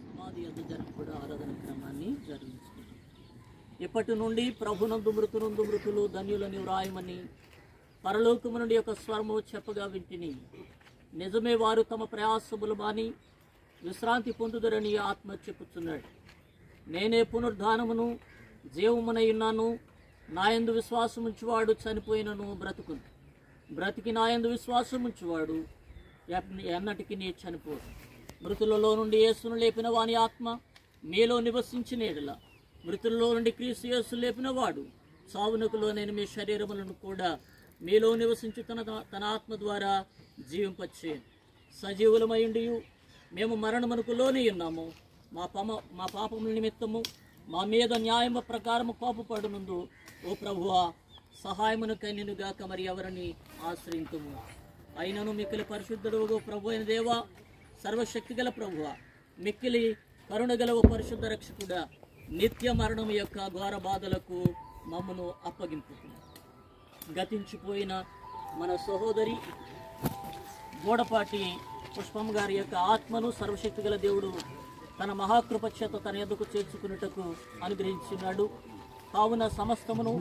సమాధి యొద్ద జరపబడే ఆరాధన క్రమాన్ని జరిగించుకుంటాం. ఇప్పటి నుండి ప్రభునందు మృతులు ధన్యులని వ్రాయమని పరలోకము నుండి ఒక స్వరము చెప్పగా వింటిని. నిజమే, వారు తమ ప్రయాసములు మాని విశ్రాంతి పొందుదరని ఆత్మ చెప్పుచున్నాడు. నేనే పునరుద్ధానమును జీవమునై ఉన్నాను. నాయందు విశ్వాసముంచువాడు చనిపోయినను బ్రతుకును, బ్రతికి నాయందు విశ్వాసముంచువాడు ఎన్నటికి నీ చనిపోడు. మృతులలో నుండి యేసును లేపిన వాని ఆత్మ మీలో నివసించిన ఎడల, మృతులలో నుండి క్రీస్తు యేసు లేపిన వాడు చావునకు లోనైన మీ శరీరములను కూడా మీలో నివసించు తన ఆత్మ ద్వారా జీవింపచ్చే. సజీవులమైండి మేము మరణమునకు లోని ఉన్నాము. మా పాపముల నిమిత్తము మా మీద న్యాయము ప్రకారము కోపపడునందు ఓ ప్రభువా, సహాయమునకై నిన్నుగాక మరి ఎవరిని ఆశ్రయింతుము. అయినను మిక్కిలి పరిశుద్ధుడు ప్రభు అయిన దేవా, సర్వశక్తిగల ప్రభువా, మిక్కిలి కరుణగల పరిశుద్ధ రక్షకుడా, నిత్య మరణం యొక్క ఘోర బాధలకు మమ్మను అప్పగింపు. గతించిపోయిన మన సహోదరి గోడపాటి పుష్పం గారి యొక్క ఆత్మను సర్వశక్తిగల దేవుడు తన మహాకృప చేత తన ఎదుకు చేర్చుకున్నటకు అనుగ్రహించినాడు. కావున సమస్తమును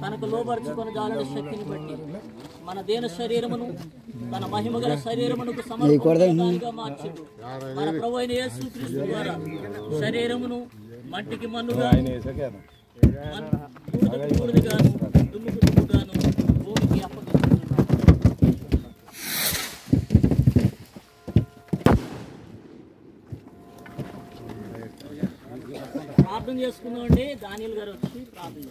తనకు లోబర్చుకొని జాలని శక్తిని బట్టి మన దేన శరీరమును తన మహిమగల శరీరమునకు సమర్పణగా మార్చుడు. మన ప్రభు అయిన యేసుక్రీస్తు ద్వారా శరీరమును మట్టికి మన్నుగా, బూడిదగాను, దుమ్ముకు దుమ్ముగాను భూమికి అప్పగిస్తున్నాడు. ప్రార్థన చేసుకుందామండి. దానియేలు గారు వచ్చి ప్రార్థన